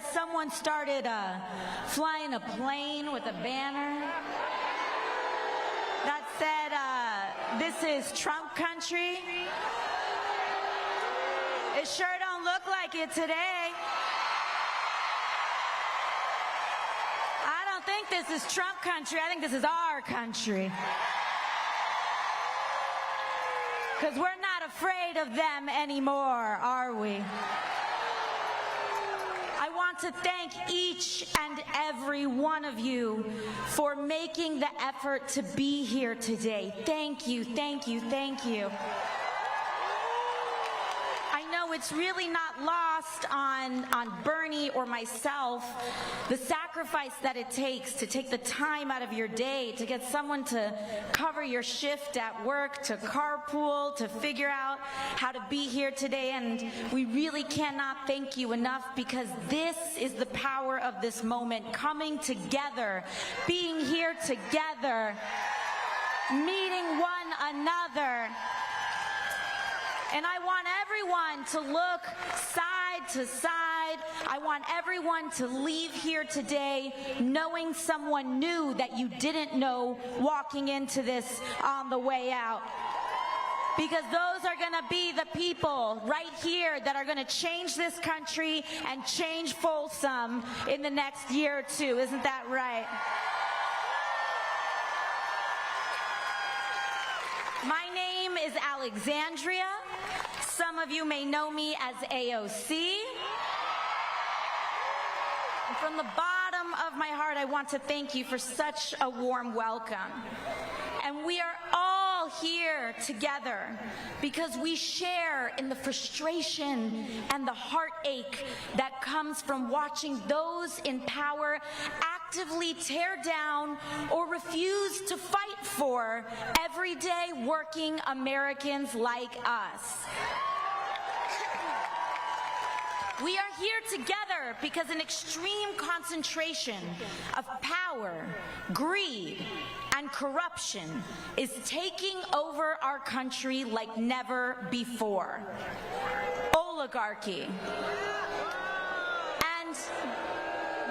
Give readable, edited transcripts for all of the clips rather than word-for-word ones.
that someone started flying a plane with a banner that said, "This is Trump country." It sure don't look like it today. I don't think this is Trump country. I think this is our country. Because we're not afraid of them anymore, are we? I want to thank each and every one of you for making the effort to be here today. Thank you, thank you, thank you. I know it's really not lost on Bernie or myself the sacrifice that it takes to take the time out of your day to get someone to cover your shift at work, to carpool, to figure out how to be here today. And we really cannot thank you enough, because this is the power of this moment, coming together, being here together, meeting one another. And I want everyone to look side to side. I want everyone to leave here today knowing someone new that you didn't know walking into this on the way out. Because those are going to be the people right here that are going to change this country and change Folsom in the next year or two. Isn't that right? My name is Alexandria. Some of you may know me as AOC. And from the bottom of my heart, I want to thank you for such a warm welcome. And we are all here together because we share in the frustration and the heartache that comes from watching those in power actively tear down or refuse to fight for everyday working Americans like us. We are here together because an extreme concentration of power, greed, and corruption is taking over our country like never before. Oligarchy. And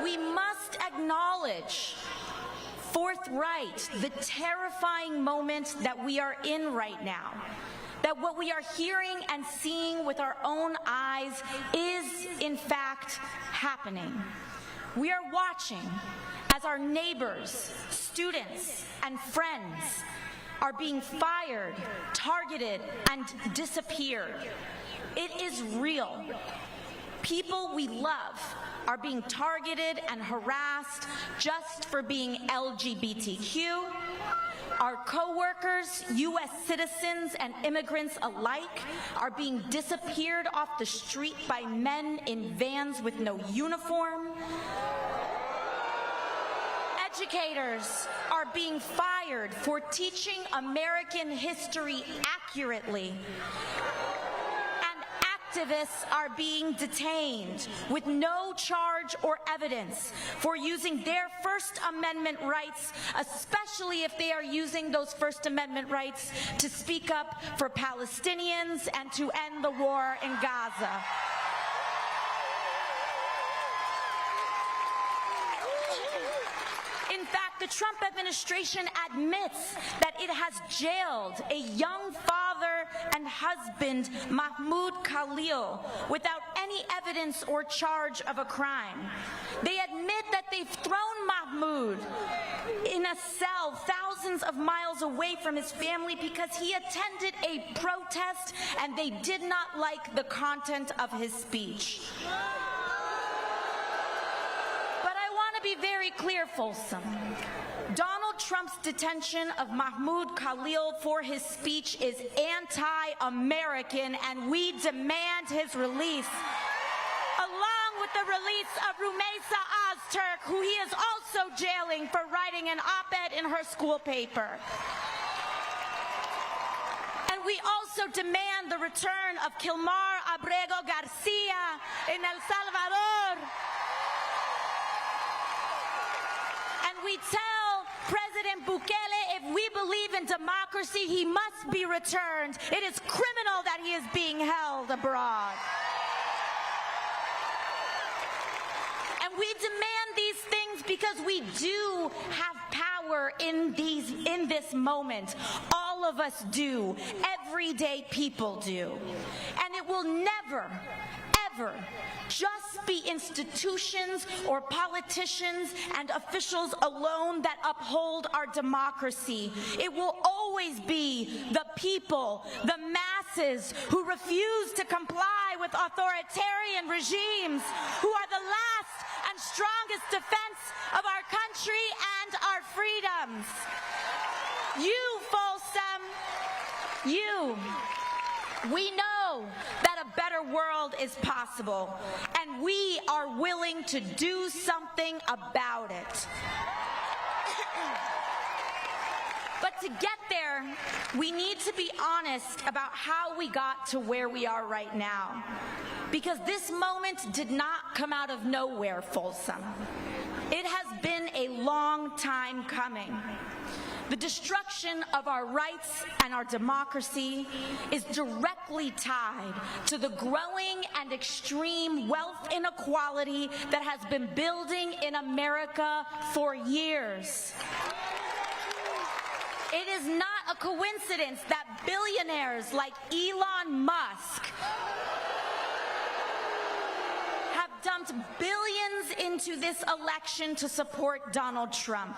we must acknowledge forthright the terrifying moment that we are in right now. That what we are hearing and seeing with our own eyes is, in fact, happening. We are watching as our neighbors, students, and friends are being fired, targeted, and disappeared. It is real. People we love are being targeted and harassed just for being LGBTQ. Our co-workers, U.S. citizens and immigrants alike, are being disappeared off the street by men in vans with no uniform. Educators are being fired for teaching American history accurately. Activists are being detained with no charge or evidence for using their First Amendment rights, especially if they are using those First Amendment rights to speak up for Palestinians and to end the war in Gaza. In fact, the Trump administration admits that it has jailed a young father and husband, Mahmoud Khalil, without any evidence or charge of a crime. They admit that they've thrown Mahmoud in a cell thousands of miles away from his family because he attended a protest and they did not like the content of his speech. Be very clear, Folsom. Donald Trump's detention of Mahmoud Khalil for his speech is anti-American, and we demand his release, along with the release of Rumeisa Ozturk, who he is also jailing for writing an op-ed in her school paper. And we also demand the return of Kilmar Abrego Garcia in El Salvador. We tell President Bukele, if we believe in democracy, he must be returned. It is criminal that he is being held abroad. we demand these things because we do have power in this moment. All of us do. Everyday people do. And it will never, ever just be institutions or politicians and officials alone that uphold our democracy. It will always be the people, the masses who refuse to comply with authoritarian regimes, who are the last and strongest defense of our country and our freedoms. You, FOLSOM, you. We know that a better world is possible, and we are willing to do something about it. But to get there, we need to be honest about how we got to where we are right now. Because this moment did not come out of nowhere, FOLSOM. It has been a long time coming. The destruction of our rights and our democracy is directly tied to the growing and extreme wealth inequality that has been building in America for years. It is not a coincidence that billionaires like Elon Musk have dumped billions into this election to support Donald Trump.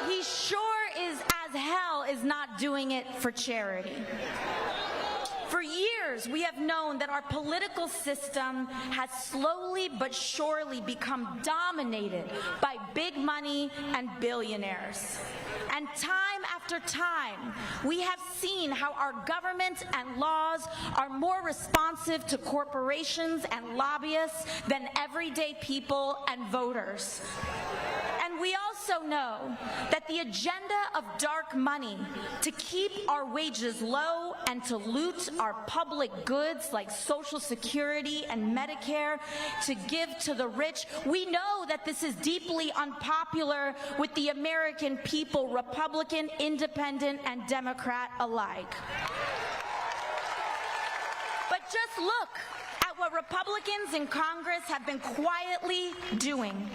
He sure is as hell is not doing it for charity. For years, we have known that our political system has slowly but surely become dominated by big money and billionaires. And time after time, we have seen how our government and laws are more responsive to corporations and lobbyists than everyday people and voters. And we also know that the agenda of dark money to keep our wages low and to loot our public goods like Social Security and Medicare to give to the rich, we know that this is deeply unpopular with the American people, Republican, Independent, and Democrat alike. But just look at what Republicans in Congress have been quietly doing.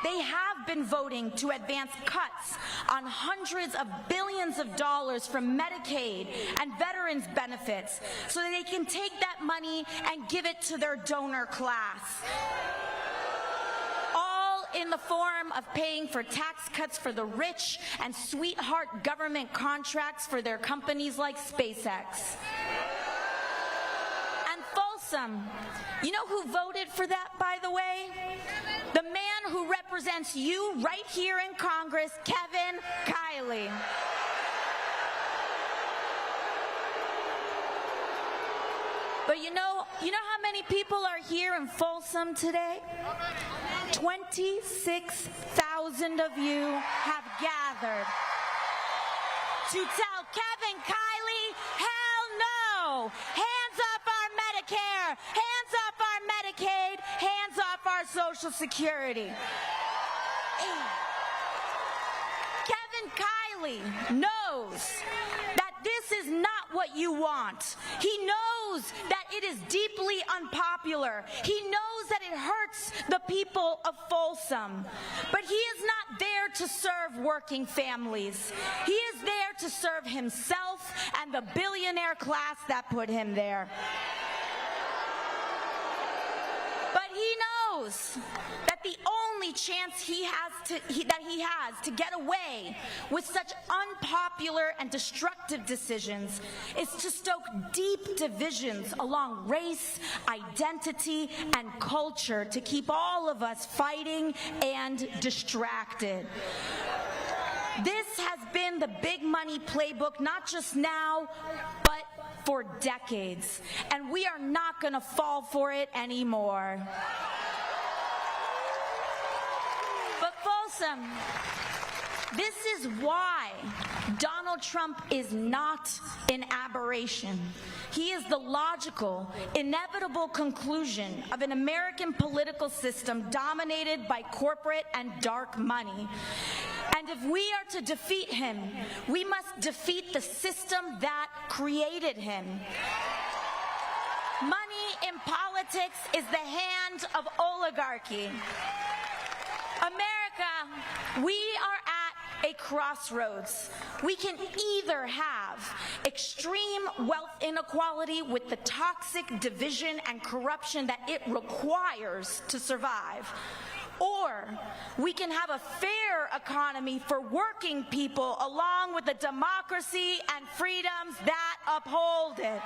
They have been voting to advance cuts on hundreds of billions of dollars from Medicaid and veterans benefits so that they can take that money and give it to their donor class. All in the form of paying for tax cuts for the rich and sweetheart government contracts for their companies like SpaceX. You know who voted for that, by the way? The man who represents you right here in Congress, Kevin Kiley. But you know how many people are here in FOLSOM today? 26,000 of you have gathered to tell Kevin Kiley, hell no! Hands up our Medicare! Hands up our Medicaid! Hands off our Social Security! Kevin Kiley knows that this is not what you want. He knows that it is deeply unpopular. He knows that it hurts the people of FOLSOM. But he is not there to serve working families. He is there to serve himself and the billionaire class that put him there. But he knows that the only chance he has to get away with such unpopular and destructive decisions is to stoke deep divisions along race, identity, and culture to keep all of us fighting and distracted. This has been the big money playbook, not just now, but for decades. And we are not going to fall for it anymore. But FOLSOM, this is why Donald Trump is not an aberration. He is the logical, inevitable conclusion of an American political system dominated by corporate and dark money. And if we are to defeat him, we must defeat the system that created him. Money in politics politics is the hand of oligarchy. America, we are at a crossroads. We can either have extreme wealth inequality with the toxic division and corruption that it requires to survive, or we can have a fair economy for working people along with the democracy and freedoms that uphold it.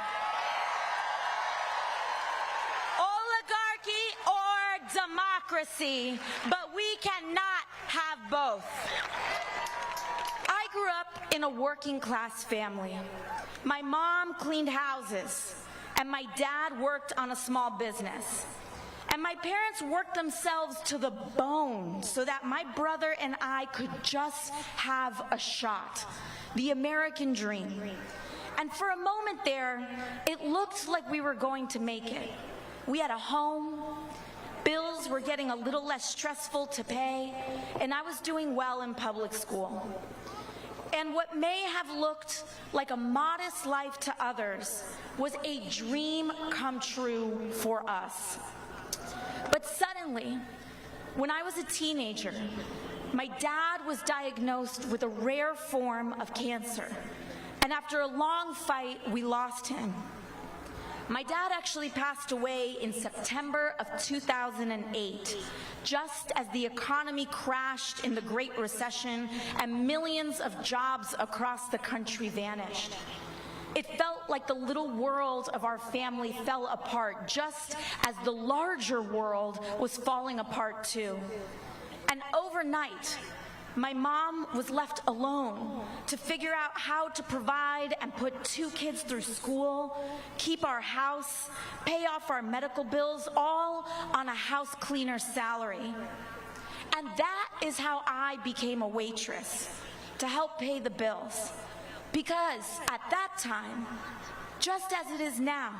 Oligarchy or democracy, but we cannot have both. I grew up in a working class family. My mom cleaned houses, and my dad worked on a small business. And my parents worked themselves to the bone so that my brother and I could just have a shot, the American dream. And for a moment there, it looked like we were going to make it. We had a home, bills were getting a little less stressful to pay, and I was doing well in public school. And what may have looked like a modest life to others was a dream come true for us. But suddenly, when I was a teenager, my dad was diagnosed with a rare form of cancer. And after a long fight, we lost him. My dad actually passed away in September of 2008, just as the economy crashed in the Great Recession and millions of jobs across the country vanished. It felt like the little world of our family fell apart, just as the larger world was falling apart too. And overnight, my mom was left alone to figure out how to provide and put 2 kids through school, keep our house, pay off our medical bills, all on a house cleaner's salary. And that is how I became a waitress, to help pay the bills. Because at that time, just as it is now,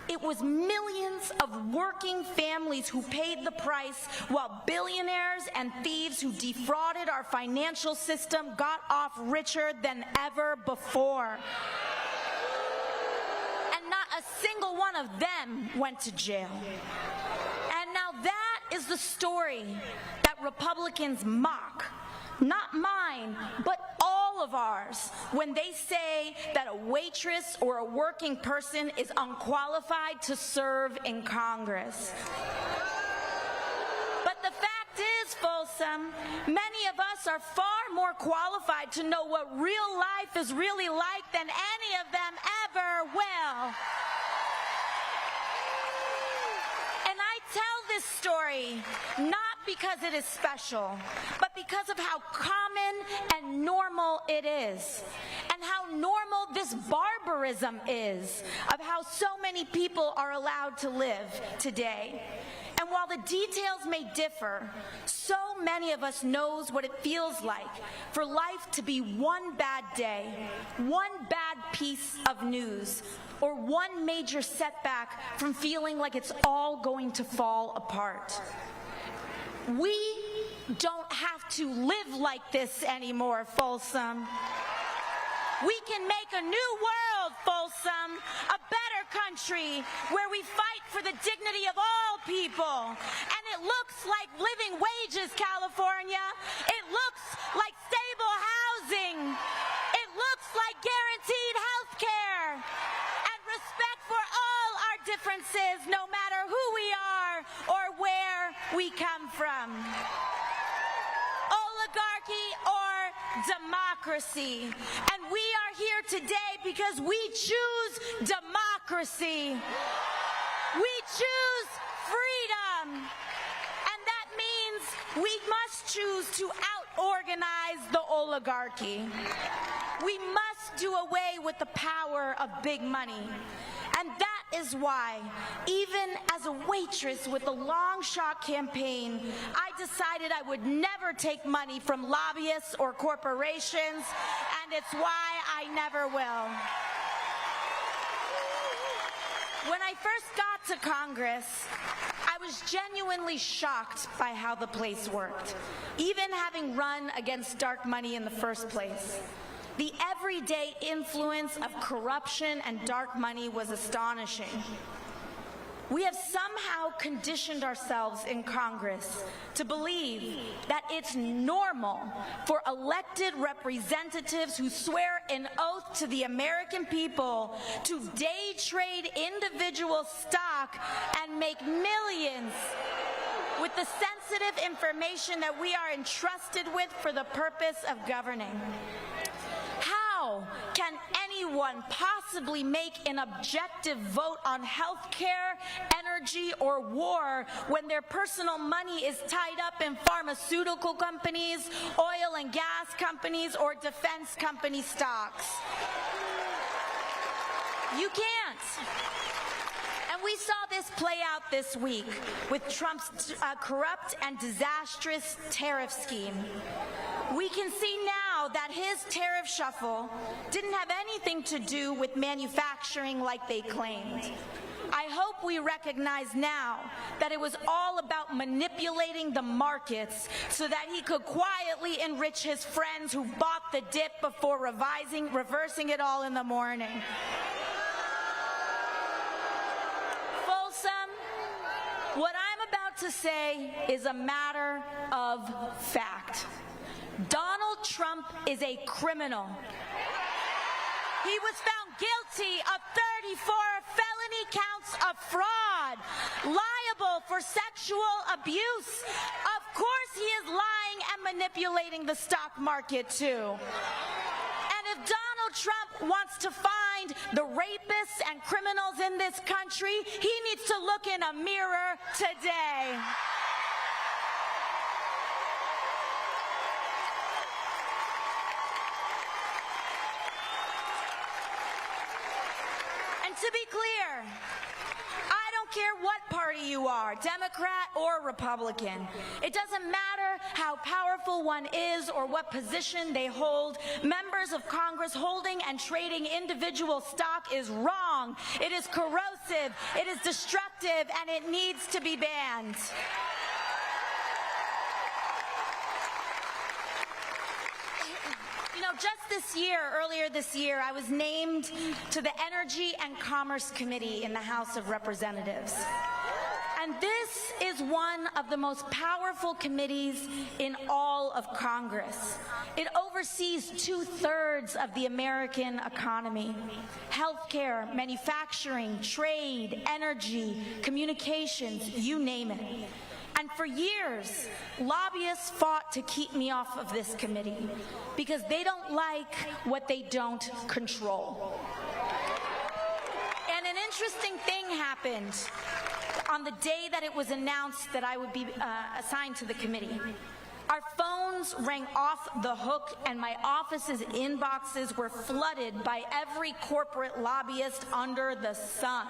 it was millions of working families who paid the price, while billionaires and thieves who defrauded our financial system got off richer than ever before. And not a single one of them went to jail. And now that is the story that Republicans mock. Not mine, but all of ours, when they say that a waitress or a working person is unqualified to serve in Congress. But the fact is, FOLSOM, many of us are far more qualified to know what real life is really like than any of them ever will. And I tell this story not because it is special, but because of how common and normal it is, and how normal this barbarism is of how so many people are allowed to live today. And while the details may differ, so many of us knows what it feels like for life to be one bad day, one bad piece of news, or one major setback from feeling like it's all going to fall apart. We don't have to live like this anymore, FOLSOM. We can make a new world, FOLSOM, a better country where we fight for the dignity of all people. And it looks like living wages, California. It looks like stable housing. It looks like guaranteed health care and respect for all our differences, no matter who we are or where we come from. Oligarchy or democracy. And we are here today because we choose democracy. We choose freedom. And that means we must choose to out-organize the oligarchy. We must do away with the power of big money. And that is why, even as a waitress with the Long Shot campaign, I decided I would never take money from lobbyists or corporations, and it's why I never will. When I first got to Congress, I was genuinely shocked by how the place worked, even having run against dark money in the first place. The everyday influence of corruption and dark money was astonishing. We have somehow conditioned ourselves in Congress to believe that it's normal for elected representatives who swear an oath to the American people to day trade individual stock and make millions with the sensitive information that we are entrusted with for the purpose of governing. How can anyone possibly make an objective vote on health care, energy, or war when their personal money is tied up in pharmaceutical companies, oil and gas companies, or defense company stocks? You can't. And we saw this play out this week with Trump's corrupt and disastrous tariff scheme. We can see now that his tariff shuffle didn't have anything to do with manufacturing like they claimed. I hope we recognize now that it was all about manipulating the markets so that he could quietly enrich his friends who bought the dip before reversing it all in the morning. FOLSOM, what I'm about to say is a matter of fact. Donald Trump is a criminal. He was found guilty of 34 felony counts of fraud, liable for sexual abuse. Of course he is lying and manipulating the stock market too. And if Donald Trump wants to find the rapists and criminals in this country, he needs to look in a mirror today. To be clear, I don't care what party you are, Democrat or Republican. It doesn't matter how powerful one is or what position they hold. Members of Congress holding and trading individual stock is wrong. It is corrosive, it is destructive, and it needs to be banned. You know, just this year, earlier this year, I was named to the Energy and Commerce Committee in the House of Representatives. And this is one of the most powerful committees in all of Congress. It oversees 2/3 of the American economy: healthcare, manufacturing, trade, energy, communications, you name it. And for years, lobbyists fought to keep me off of this committee because they don't like what they don't control. And an interesting thing happened on the day that it was announced that I would be assigned to the committee. Our phones rang off the hook and my office's inboxes were flooded by every corporate lobbyist under the sun.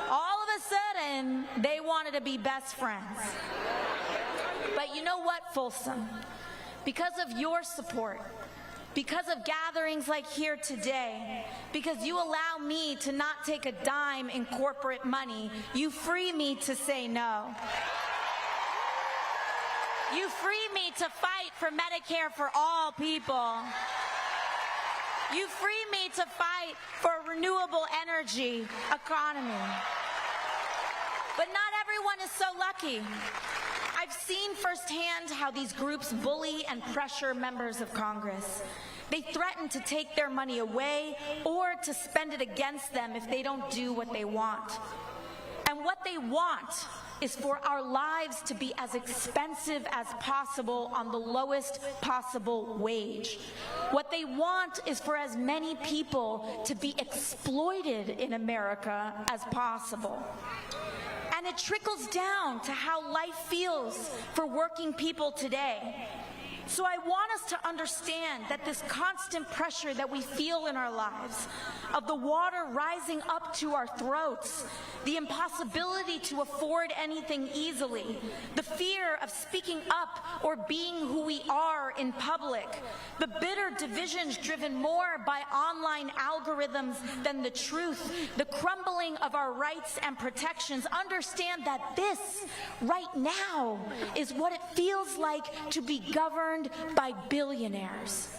All of a sudden, they wanted to be best friends. But you know what, FOLSOM? Because of your support, because of gatherings like here today, because you allow me to not take a dime in corporate money, you free me to say no. You free me to fight for Medicare for all people. You free me to fight for a renewable energy economy. But not everyone is so lucky. I've seen firsthand how these groups bully and pressure members of Congress. They threaten to take their money away or to spend it against them if they don't do what they want. And what they want is for our lives to be as expensive as possible on the lowest possible wage. What they want is for as many people to be exploited in America as possible. And it trickles down to how life feels for working people today. So I want us to understand that this constant pressure that we feel in our lives, of the water rising up to our throats, the impossibility to afford anything easily, the fear of speaking up or being who we are in public, the bitter divisions driven more by online algorithms than the truth, the crumbling of our rights and protections, understand that this, right now, is what it feels like to be governed by billionaires.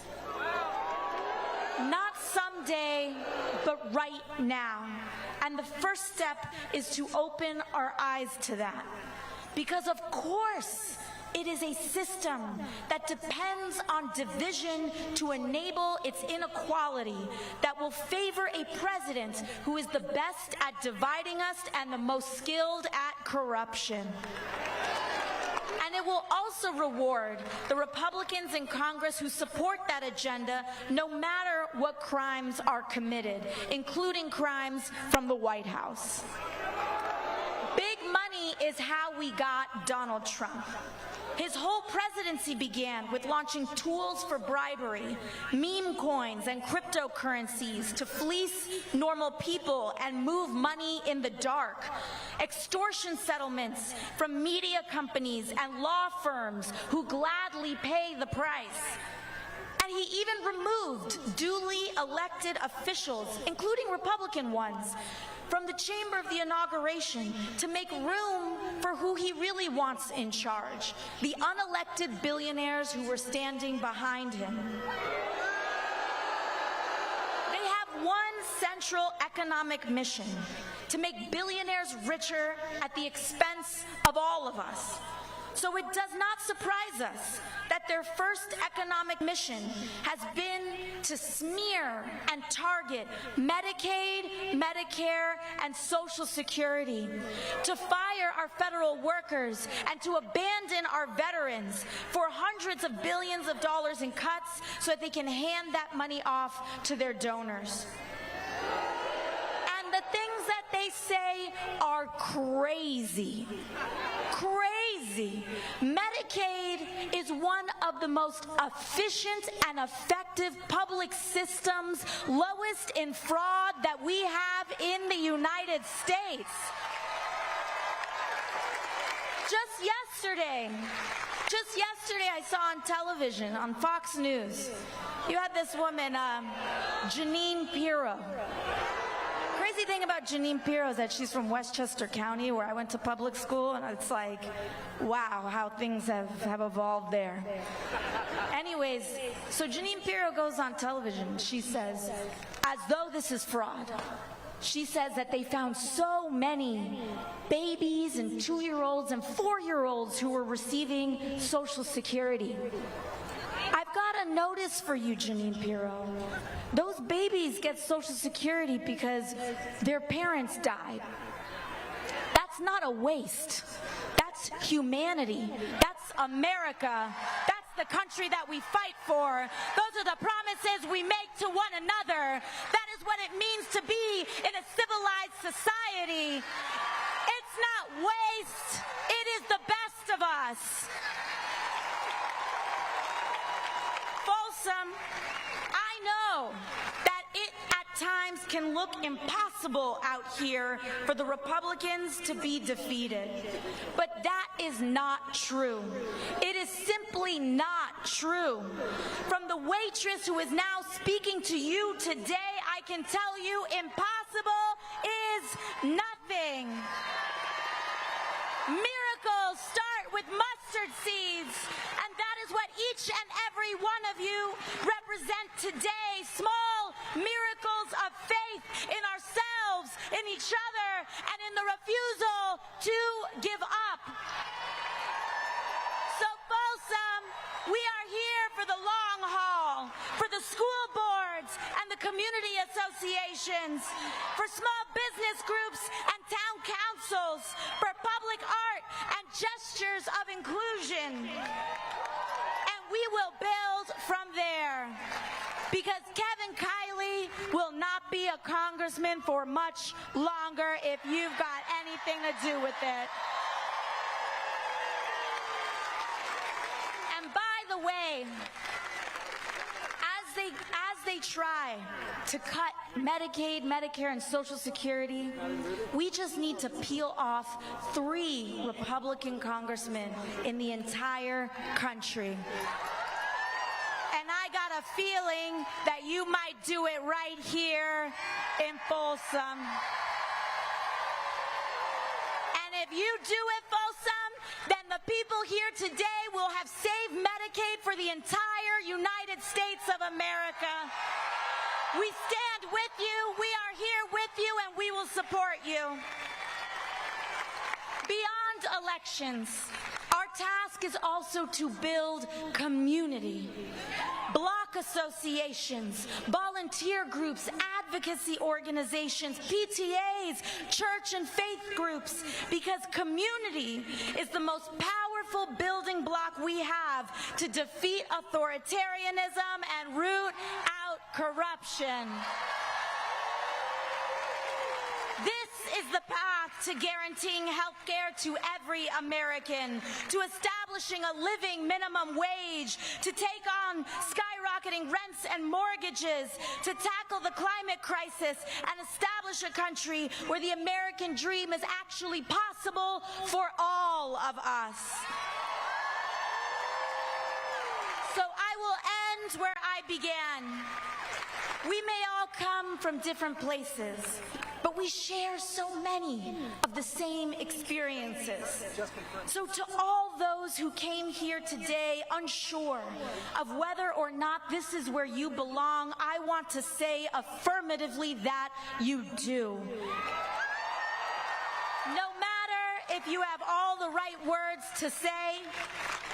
Not some someday, but right now. And the first step is to open our eyes to that. Because of course, it is a system that depends on division to enable its inequality that will favor a president who is the best at dividing us and the most skilled at corruption. And it will also reward the Republicans in Congress who support that agenda no matter what crimes are committed, including crimes from the White House. Big money is how we got Donald Trump. His whole presidency began with launching tools for bribery, meme coins, and cryptocurrencies to fleece normal people and move money in the dark, extortion settlements from media companies and law firms who gladly pay the price. And he even removed duly elected officials, including Republican ones, from the chamber of the inauguration to make room for who he really wants in charge, the unelected billionaires who were standing behind him. They have one central economic mission: to make billionaires richer at the expense of all of us. So it does not surprise us that their first economic mission has been to smear and target Medicaid, Medicare, and Social Security, to fire our federal workers, and to abandon our veterans for hundreds of billions of dollars in cuts so that they can hand that money off to their donors. And the things that they say are crazy. Crazy. Medicaid is one of the most efficient and effective public systems, lowest in fraud, that we have in the United States. Just yesterday, I saw on television, on Fox News, you had this woman, Jeanine Pirro. Crazy thing about Jeanine Pirro is that she's from Westchester County, where I went to public school, and it's like, wow, how things have evolved there. Anyways, so Jeanine Pirro goes on television. She says, as though this is fraud, she says that they found so many babies and 2-year-olds and 4-year-olds who were receiving Social Security. I've got a notice for you, Jeanine Pirro. Those babies get Social Security because their parents died. That's not a waste. That's humanity. That's America. That's the country that we fight for. Those are the promises we make to one another. That is what it means to be in a civilized society. It's not waste. It is the best of us. FOLSOM, I know that it at times can look impossible out here for the Republicans to be defeated. But that is not true. It is simply not true. From the waitress who is now speaking to you today, I can tell you impossible is nothing. Miracles start with mustard seeds, and that is what each and every one of you represent today. Small miracles of faith in ourselves, in each other, and in the refusal to give up. So FOLSOM, we are here for the long haul, for the school boards and the community associations, for small business groups and town councils, for public art and gestures of inclusion. And we will build from there, because Kevin Kiley will not be a congressman for much longer if you've got anything to do with it. And by the way, as they try to cut Medicaid, Medicare, and Social Security, we just need to peel off 3 Republican congressmen in the entire country. And I got a feeling that you might do it right here in FOLSOM. And if you do it, FOLSOM, then the people here today will have saved Medicaid for the entire United States of America. We stand with you, we are here with you, and we will support you. Beyond elections, our task is also to build community. Block associations, volunteer groups, advocacy organizations, PTAs, church and faith groups, because community is the most powerful building block we have to defeat authoritarianism and root out corruption. This is the path to guaranteeing health care to every American, to establishing a living minimum wage, to take on skyrocketing rents and mortgages, to tackle the climate crisis and establish a country where the American dream is actually possible for all of us. So I will end where I began. We may all come from different places, but we share so many of the same experiences. So to all those who came here today unsure of whether or not this is where you belong, I want to say affirmatively that you do. No matter if you have all the right words to say,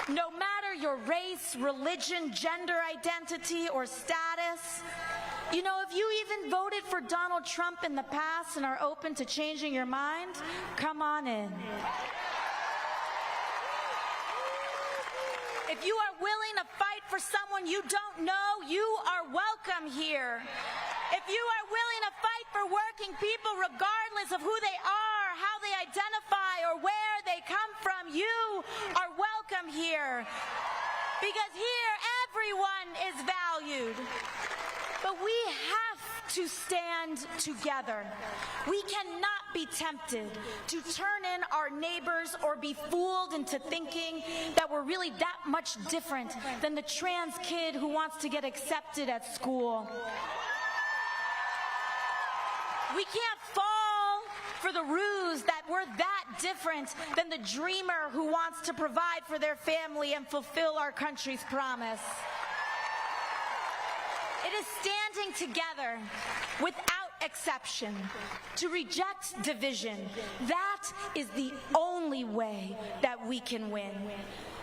no matter your race, religion, gender identity, or status, you know, if you even voted for Donald Trump in the past and are open to changing your mind, come on in. If you are willing to fight for someone you don't know, you are welcome here. If you are willing to fight for working people regardless of who they are, how they identify, or where they come from, you are welcome here. Because here, everyone is valued. But we have to stand together. We cannot be tempted to turn in our neighbors or be fooled into thinking that we're really that much different than the trans kid who wants to get accepted at school. We can't fall for the ruse that we're that different than the dreamer who wants to provide for their family and fulfill our country's promise. It is standing together without exception to reject division. That is the only way that we can win.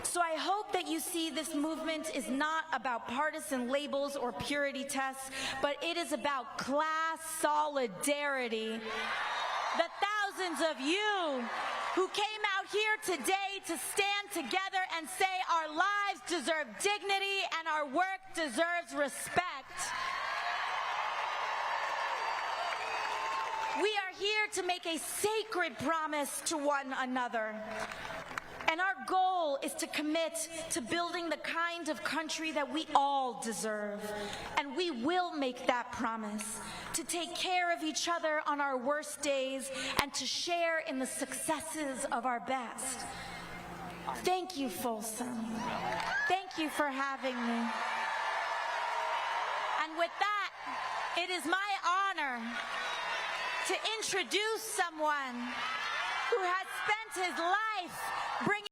So I hope that you see this movement is not about partisan labels or purity tests, but it is about class solidarity. The thousands of you who came out here today to stand together and say our lives deserve dignity and our work deserves respect. We are here to make a sacred promise to one another. And our goal is to commit to building the kind of country that we all deserve. And we will make that promise, to take care of each other on our worst days and to share in the successes of our best. Thank you, FOLSOM. Thank you for having me. And with that, it is my honor to introduce someone who has spent his life bringing